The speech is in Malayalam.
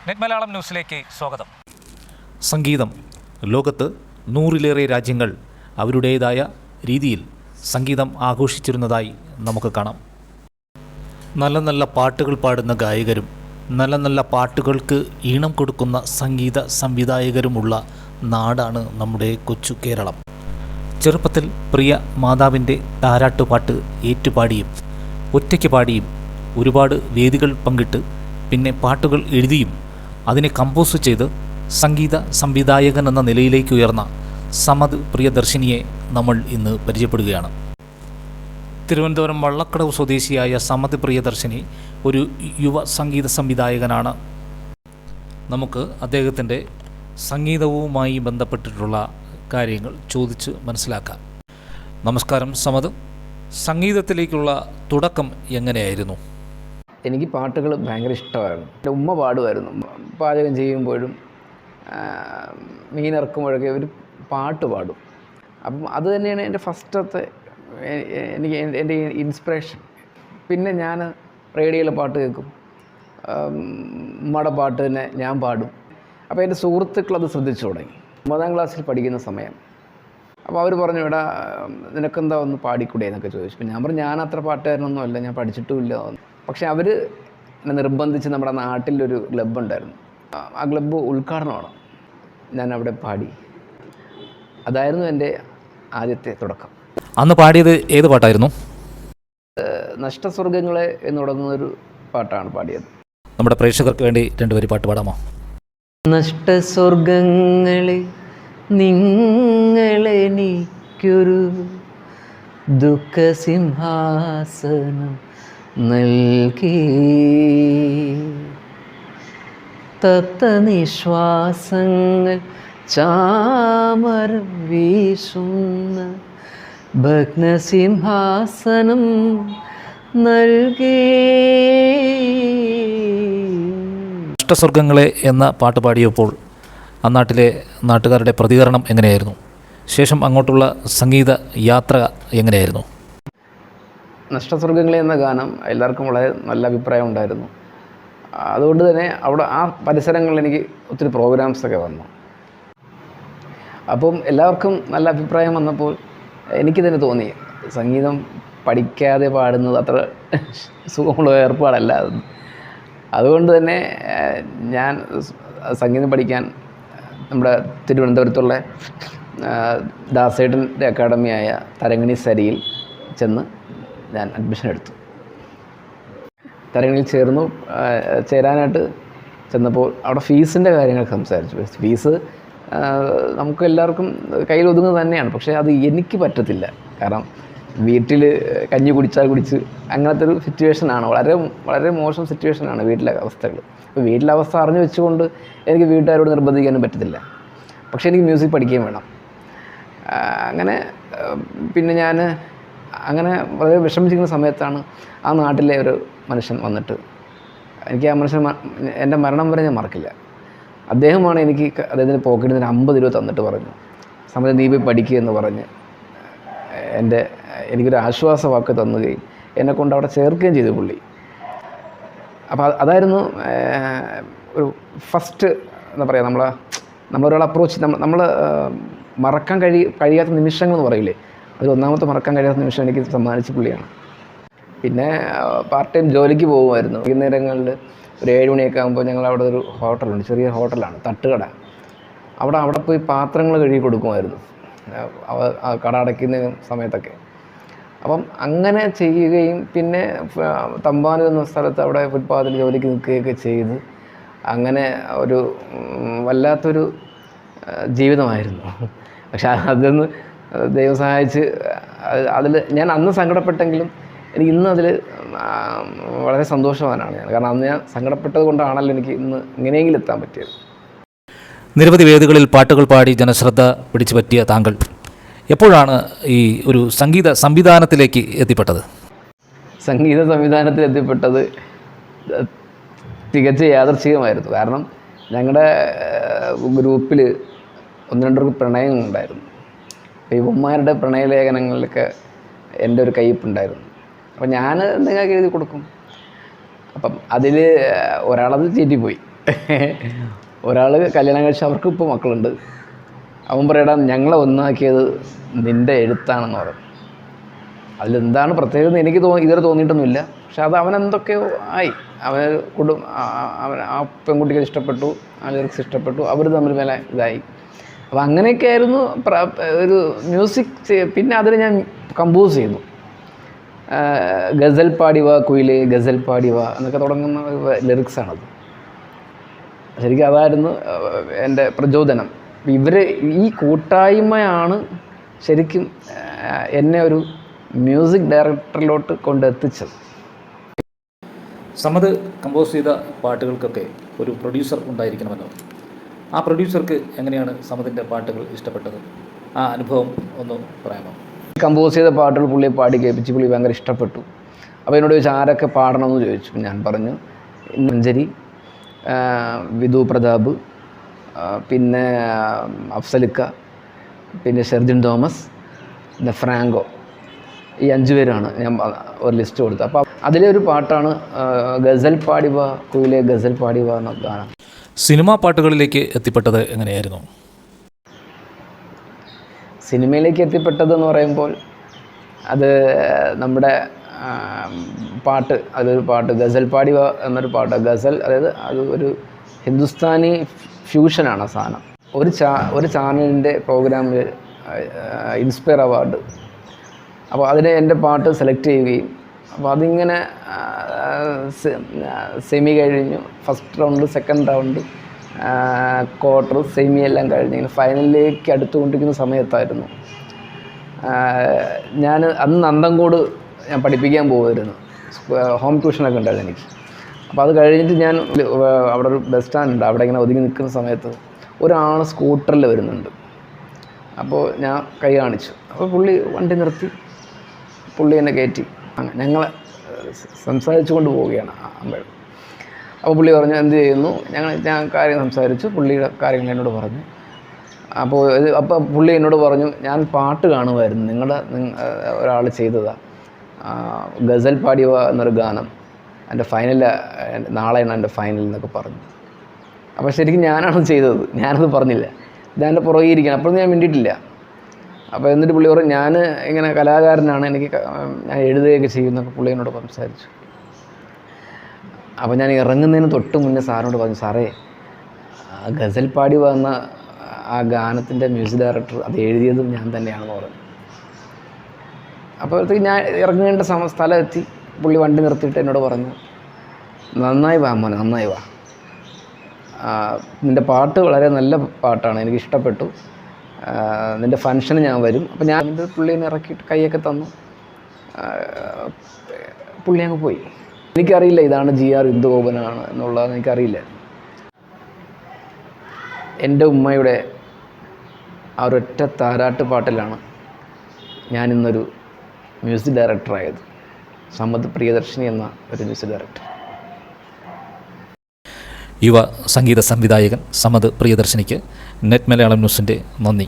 നെറ്റ് മലയാളം ന്യൂസിലേക്ക് സ്വാഗതം. സംഗീതം ലോകത്ത് 100-ലേറെ രാജ്യങ്ങൾ അവരുടേതായ രീതിയിൽ സംഗീതം ആഘോഷിച്ചിരുന്നതായി നമുക്ക് കാണാം. നല്ല നല്ല പാട്ടുകൾ പാടുന്ന ഗായകരും നല്ല നല്ല പാട്ടുകൾക്ക് ഈണം കൊടുക്കുന്ന സംഗീത സംവിധായകരുമുള്ള നാടാണ് നമ്മുടെ കൊച്ചു കേരളം. ചെറുപ്പത്തിൽ പ്രിയ മാതാവിൻ്റെ താരാട്ടുപാട്ട് ഏറ്റുപാടിയും ഒറ്റയ്ക്ക് പാടിയും ഒരുപാട് വേദികൾ പങ്കിട്ട് പിന്നെ പാട്ടുകൾ എഴുതിയും അതിനെ കമ്പോസ് ചെയ്ത് സംഗീത സംവിധായകൻ എന്ന നിലയിലേക്ക് ഉയർന്ന സമദ് പ്രിയദർശിനിയെ നമ്മൾ ഇന്ന് പരിചയപ്പെടുകയാണ്. തിരുവനന്തപുരം വള്ളക്കടവ് സ്വദേശിയായ സമദ് പ്രിയദർശിനി ഒരു യുവ സംഗീത സംവിധായകനാണ്. നമുക്ക് അദ്ദേഹത്തിൻ്റെ സംഗീതവുമായി ബന്ധപ്പെട്ടിട്ടുള്ള കാര്യങ്ങൾ ചോദിച്ച് മനസ്സിലാക്കാം. നമസ്കാരം സമദ്, സംഗീതത്തിലേക്കുള്ള തുടക്കം എങ്ങനെയായിരുന്നു? എനിക്ക് പാട്ടുകൾ ഭയങ്കര ഇഷ്ടമായിരുന്നു. എൻ്റെ ഉമ്മ പാടുമായിരുന്നു. പാചകം ചെയ്യുമ്പോഴും മീനിറക്കുമ്പോഴൊക്കെ ഒരു പാട്ട് പാടും. അപ്പം അത് തന്നെയാണ് എൻ്റെ ഫസ്റ്റത്തെ എൻ്റെ ഇൻസ്പിറേഷൻ. പിന്നെ ഞാൻ റേഡിയോയിലെ പാട്ട് കേൾക്കും, ഉമ്മയുടെ പാട്ട് തന്നെ ഞാൻ പാടും. അപ്പോൾ എൻ്റെ സുഹൃത്തുക്കൾ അത് ശ്രദ്ധിച്ചു തുടങ്ങി. 9ാം ക്ലാസ്സിൽ പഠിക്കുന്ന സമയം. അപ്പോൾ അവർ പറഞ്ഞു, എടാ നിനക്കെന്താ ഒന്ന് പാടിക്കൂടെ എന്നൊക്കെ ചോദിച്ചു. അപ്പോൾ ഞാൻ പറഞ്ഞു, ഞാൻ അത്ര പാട്ടുകാരനൊന്നും അല്ല, ഞാൻ പഠിച്ചിട്ടുമില്ല. പക്ഷേ അവർ എന്നെ നിർബന്ധിച്ച് നമ്മുടെ നാട്ടിലൊരു ക്ലബ്ബ് ഉണ്ടായിരുന്നു. ആ ക്ലബ്ബ് ഉദ്ഘാടനമാണ്. ഞാൻ അവിടെ പാടി. അതായിരുന്നു എൻ്റെ ആദ്യത്തെ തുടക്കം. അന്ന് പാടിയത് ഏത് പാട്ടായിരുന്നു? നഷ്ടസ്വർഗ്ഗങ്ങളെ എന്ന് തുടങ്ങുന്നൊരു പാട്ടാണ് പാടിയത്. നമ്മുടെ പ്രേക്ഷകർക്ക് വേണ്ടി 2 വരി പാട്ട് പാടാമോ? നഷ്ടസ്വർഗ്ഗങ്ങളെ നിങ്ങളെനിക്കൊരു ദുഃഖസിംഹാസനം നൽകി, തപ്തനിശ്വാസങ്ങൾ ചാമരം വീശുന്ന ഭഗ്നസിംഹാസനം നൽകി. നഷ്ടസ്വർഗ്ഗങ്ങളെ എന്ന പാട്ട് പാടിയപ്പോൾ ആ നാട്ടിലെ നാട്ടുകാരുടെ പ്രതികരണം എങ്ങനെയായിരുന്നു? ശേഷം അങ്ങോട്ടുള്ള സംഗീത യാത്ര എങ്ങനെയായിരുന്നു? നഷ്ടസ്വർഗ്ഗങ്ങളെ എന്ന ഗാനം എല്ലാവർക്കും വളരെ നല്ല അഭിപ്രായം ഉണ്ടായിരുന്നു. അതുകൊണ്ട് തന്നെ അവിടെ ആ പരിസരങ്ങളിൽ എനിക്ക് ഒത്തിരി പ്രോഗ്രാംസൊക്കെ വന്നു. അപ്പം എല്ലാവർക്കും നല്ല അഭിപ്രായം വന്നപ്പോൾ എനിക്ക് തന്നെ തോന്നി, സംഗീതം പഠിക്കാതെ പാടുന്നത് അത്ര സുഖമുള്ള ഏർപ്പാടല്ല. അതുകൊണ്ട് തന്നെ ഞാൻ സംഗീതം പഠിക്കാൻ നമ്മുടെ തിരുവനന്തപുരത്തുള്ള ദാസേട്ടൻ്റെ അക്കാഡമിയായ തരങ്ങിണി സരിയിൽ ചെന്ന് ഞാൻ അഡ്മിഷൻ എടുത്തു. തരങ്ങിണിയിൽ ചേരാനായിട്ട് ചെന്നപ്പോൾ അവിടെ ഫീസിൻ്റെ കാര്യങ്ങൾ സംസാരിച്ചു. ഫീസ് നമുക്ക് എല്ലാവർക്കും കയ്യിൽ ഒതുങ്ങുന്നത് തന്നെയാണ്. പക്ഷേ അത് എനിക്ക് പറ്റത്തില്ല. കാരണം വീട്ടിൽ കഞ്ഞി കുടിച്ച് അങ്ങനത്തെ ഒരു സിറ്റുവേഷനാണ്. വളരെ വളരെ മോശം സിറ്റുവേഷനാണ് വീട്ടിലെ അവസ്ഥകൾ. അപ്പോൾ വീട്ടിലെ അവസ്ഥ അറിഞ്ഞു വെച്ചുകൊണ്ട് എനിക്ക് വീട്ടുകാരോട് നിർബന്ധിക്കാനും പറ്റത്തില്ല. പക്ഷേ എനിക്ക് മ്യൂസിക് പഠിക്കുകയും വേണം. അങ്ങനെ പിന്നെ ഞാൻ അങ്ങനെ വളരെ വിഷമിച്ചിരിക്കുന്ന സമയത്താണ് ആ നാട്ടിലെ ഒരു മനുഷ്യൻ വന്നിട്ട്, എനിക്ക് ആ മനുഷ്യൻ എൻ്റെ മരണം വരെ ഞാൻ മറക്കില്ല. അദ്ദേഹമാണ് എനിക്ക് അദ്ദേഹത്തിൻ്റെ പോക്കറ്റിൽ നിന്ന് 50 രൂപ തന്നിട്ട് പറഞ്ഞു, സമയത്ത് നീ പോയി പഠിക്കുക എന്ന് പറഞ്ഞ് എനിക്കൊരു ആശ്വാസവാക്ക് തന്നുകയും എന്നെക്കൊണ്ട് അവിടെ ചേർക്കുകയും ചെയ്തു പുള്ളി. അപ്പോൾ അതായിരുന്നു ഒരു ഫസ്റ്റ് എന്താ പറയുക, നമ്മളൊരാൾ അപ്രോച്ച് നമ്മൾ മറക്കാൻ കഴിയാത്ത നിമിഷങ്ങൾ എന്ന് പറയില്ലേ, അതിൽ ഒന്നാമത്തെ മറക്കാൻ കഴിയാത്ത നിമിഷം എനിക്ക് സമ്മാനിച്ച പുള്ളിയാണ്. പിന്നെ പാർട്ട് ടൈം ജോലിക്ക് പോകുമായിരുന്നു. വൈകുന്നേരങ്ങളിൽ ഒരു 7 മണിയൊക്കെ ആകുമ്പോൾ ഞങ്ങൾ അവിടെ ഒരു ഹോട്ടലുണ്ട്, ചെറിയ ഹോട്ടലാണ്, തട്ടുകട. അവിടെ പോയി പാത്രങ്ങൾ കഴുകി കൊടുക്കുമായിരുന്നു കട അടയ്ക്കുന്ന സമയത്തൊക്കെ. അപ്പം അങ്ങനെ ചെയ്യുകയും പിന്നെ തമ്പാനൂർ എന്ന സ്ഥലത്ത് അവിടെ ഫുട്പാത്തിൽ ജോലിക്ക് നിൽക്കുകയൊക്കെ ചെയ്ത് അങ്ങനെ ഒരു വല്ലാത്തൊരു ജീവിതമായിരുന്നു. പക്ഷെ അതൊന്ന് ദൈവം സഹായിച്ച് അതിൽ ഞാൻ അന്ന് സങ്കടപ്പെട്ടെങ്കിലും എനിക്ക് ഇന്ന് അതിൽ വളരെ സന്തോഷവാനാണ് ഞാൻ. കാരണം അന്ന് ഞാൻ സങ്കടപ്പെട്ടത് കൊണ്ടാണല്ലോ എനിക്ക് ഇന്ന് ഇങ്ങനെയെങ്കിലും എത്താൻ പറ്റിയത്. നിരവധി വേദികളിൽ പാട്ടുകൾ പാടി ജനശ്രദ്ധ പിടിച്ചു പറ്റിയ താങ്കൾ എപ്പോഴാണ് ഈ ഒരു സംഗീത സംവിധാനത്തിലേക്ക് എത്തിപ്പെട്ടത്? സംഗീത സംവിധാനത്തിൽ എത്തിപ്പെട്ടത് തികച്ച യാദൃച്ഛികമായിരുന്നു. കാരണം ഞങ്ങളുടെ ഗ്രൂപ്പിൽ 1-2 പ്രണയങ്ങളുണ്ടായിരുന്നു. ഇവന്മാരുടെ പ്രണയലേഖനങ്ങളിലൊക്കെ എൻ്റെ ഒരു കയ്യിപ്പുണ്ടായിരുന്നു. അപ്പോൾ ഞാൻ എന്തെങ്കിലും എഴുതി കൊടുക്കും. അപ്പം അതിൽ ഒരാളത് ചീറ്റിപ്പോയി. ഒരാൾ കല്യാണം കഴിച്ച അവർക്ക് ഇപ്പോൾ മക്കളുണ്ട്. അവൻ പറയടാ ഞങ്ങളെ ഒന്നാക്കിയത് നിൻ്റെ എഴുത്താണെന്ന് പറയും. അതിലെന്താണ് പ്രത്യേകത എനിക്ക് ഇതുവരെ തോന്നിയിട്ടൊന്നുമില്ല. പക്ഷെ അത് അവനെന്തൊക്കെയോ ആയി. അവൻ ആ പെൺകുട്ടിക്ക് ഇഷ്ടപ്പെട്ടു, ആ ലിറിക്സ് ഇഷ്ടപ്പെട്ടു, അവർ തമ്മിൽ മേലെ ഇതായി. അപ്പോൾ അങ്ങനെയൊക്കെ ആയിരുന്നു ഒരു മ്യൂസിക്. പിന്നെ അതിന് ഞാൻ കമ്പോസ് ചെയ്തു. ഗസൽ പാടിവ കുയിലേ ഗസൽ പാടിവ എന്നൊക്കെ തുടങ്ങുന്ന ലിറിക്സാണത്. ശരിക്കും അതായിരുന്നു എൻ്റെ പ്രചോദനം. ഈ കൂട്ടായ്മയാണ് ശരിക്കും എന്നെ ഒരു മ്യൂസിക് ഡയറക്ടറിലോട്ട് കൊണ്ടെത്തിച്ചത്. സമദ് കമ്പോസ് ചെയ്ത പാട്ടുകൾക്കൊക്കെ ഒരു പ്രൊഡ്യൂസർ ഉണ്ടായിരിക്കണമല്ലോ. ആ പ്രൊഡ്യൂസർക്ക് എങ്ങനെയാണ് സമദിൻ്റെ പാട്ടുകൾ ഇഷ്ടപ്പെട്ടത്? ആ അനുഭവം ഒന്ന് പറയാമോ? കമ്പോസ് ചെയ്ത പാട്ടുകൾ പുള്ളിയെ പാടി കേൾപ്പിച്ച് പുള്ളി ഭയങ്കര ഇഷ്ടപ്പെട്ടു. അപ്പോൾ എന്നോട് ചോദിച്ചു ആരൊക്കെ പാടണമെന്ന് ചോദിച്ചു. ഞാൻ പറഞ്ഞു മഞ്ജരി, വിധു പ്രതാപ്, പിന്നെ അഫ്സലിക്ക, പിന്നെ ഷെർജിൻ തോമസ്, പിന്നെ ഫ്രാങ്കോ. ഈ 5 പേരാണ് ഞാൻ ഒരു ലിസ്റ്റ് കൊടുത്തത്. അപ്പോൾ അതിലെ ഒരു പാട്ടാണ് ഗസൽ പാടിവ കുയിലെ ഗസൽ പാടിവ എന്ന ഗാനം. സിനിമാ പാട്ടുകളിലേക്ക് എത്തിപ്പെട്ടത് എങ്ങനെയായിരുന്നു? സിനിമയിലേക്ക് എത്തിപ്പെട്ടതെന്ന് പറയുമ്പോൾ അത് നമ്മുടെ അതൊരു പാട്ട് ഗസൽ പാടിവ എന്നൊരു പാട്ട്. ഗസൽ അതായത് അത് ഒരു ഹിന്ദുസ്ഥാനി ഫ്യൂഷനാണ് ആ സാധനം. ഒരു ചാനലിൻ്റെ പ്രോഗ്രാമിൽ ഇൻസ്പയർ അവാർഡ്. അപ്പോൾ അതിന് എൻ്റെ പാട്ട് സെലക്ട് ചെയ്യുകയും അപ്പോൾ അതിങ്ങനെ സെമി കഴിഞ്ഞു, first round, second round, quarter, semi എല്ലാം കഴിഞ്ഞ് ഇങ്ങനെ ഫൈനലിലേക്ക് അടുത്തുകൊണ്ടിരിക്കുന്ന സമയത്തായിരുന്നു ഞാൻ അന്ന് നന്തൻകോട് ഞാൻ പഠിപ്പിക്കാൻ പോകുമായിരുന്നു. ഹോം ട്യൂഷനൊക്കെ ഉണ്ടായിരുന്നു എനിക്ക്. അപ്പോൾ അത് കഴിഞ്ഞിട്ട് ഞാൻ അവിടെ ഒരു ബസ് സ്റ്റാൻഡ് ഉണ്ട്, അവിടെ ഇങ്ങനെ ഒതുങ്ങി നിൽക്കുന്ന സമയത്ത് ഒരാൾ സ്കൂട്ടറിൽ വരുന്നുണ്ട്. അപ്പോൾ ഞാൻ കൈ കാണിച്ചു. അപ്പോൾ പുള്ളി വണ്ടി നിർത്തി, പുള്ളി എന്നെ കയറ്റി. ഞങ്ങൾ സംസാരിച്ചു കൊണ്ട് പോവുകയാണ് അമ്പഴം. അപ്പോൾ പുള്ളി പറഞ്ഞു എന്ത് ചെയ്യുന്നു, ഞാൻ കാര്യം സംസാരിച്ചു, പുള്ളിയുടെ കാര്യങ്ങൾ എന്നോട് പറഞ്ഞു. അപ്പോൾ പുള്ളി എന്നോട് പറഞ്ഞു ഞാൻ പാട്ട് കാണുമായിരുന്നു, ഒരാൾ ചെയ്തതാണ് ഗസൽ പാടിവ എന്നൊരു ഗാനം, എൻ്റെ ഫൈനൽ നാളെയാണ് എൻ്റെ ഫൈനൽ എന്നൊക്കെ പറഞ്ഞു. അപ്പോൾ ശരിക്കും ഞാനാണ് ചെയ്തത്, ഞാനത് പറഞ്ഞില്ല, ഞാൻ എൻ്റെ പുറകെ ഇരിക്കണം. അപ്പോഴൊന്നും ഞാൻ മിണ്ടിയിട്ടില്ല. അപ്പോൾ എന്നിട്ട് പുള്ളി പറഞ്ഞു ഞാൻ ഇങ്ങനെ കലാകാരനാണ്, ഞാൻ എഴുതുകയൊക്കെ ചെയ്യുന്നൊക്കെ പുള്ളി എന്നോട് സംസാരിച്ചു. അപ്പോൾ ഞാൻ ഇറങ്ങുന്നതിന് തൊട്ട് മുന്നേ സാറിനോട് പറഞ്ഞു, സാറേ ഗസൽ പാടി വന്ന ആ ഗാനത്തിൻ്റെ മ്യൂസിക് ഡയറക്ടർ അത് എഴുതിയതും ഞാൻ തന്നെയാണെന്ന് പറഞ്ഞു. അപ്പോഴത്തേക്ക് ഞാൻ ഇറങ്ങേണ്ട സ്ഥലം എത്തി. പുള്ളി വണ്ടി നിർത്തിയിട്ട് എന്നോട് പറഞ്ഞു നന്നായി വാ മോനെ, നന്നായി വാ, നിൻ്റെ പാട്ട് വളരെ നല്ല പാട്ടാണ്, എനിക്ക് ഇഷ്ടപ്പെട്ടു, നിൻ്റെ ഫങ്ഷന് ഞാൻ വരും. അപ്പോൾ ഞാൻ പുള്ളീനെ ഇറക്കിയിട്ട് കൈയൊക്കെ തന്നു. പുള്ളി അങ്ങ് പോയി. എനിക്കറിയില്ല ഇതാണ് GR ഇന്ദുഗോപനാണ് എന്നുള്ളത്, എനിക്കറിയില്ല. എൻ്റെ ഉമ്മയുടെ ആ ഒരൊറ്റ താരാട്ട് പാട്ടിലാണ് ഞാനിന്നൊരു മ്യൂസിക് ഡയറക്ടറായത്. സമദ് പ്രിയദർശിനി എന്ന ഒരു മ്യൂസിക് ഡയറക്ടർ. യുവ സംഗീത സംവിധായകൻ സമദ് പ്രിയദർശിനിക്ക് നെറ്റ് മലയാളം ന്യൂസിൻ്റെ നന്ദി.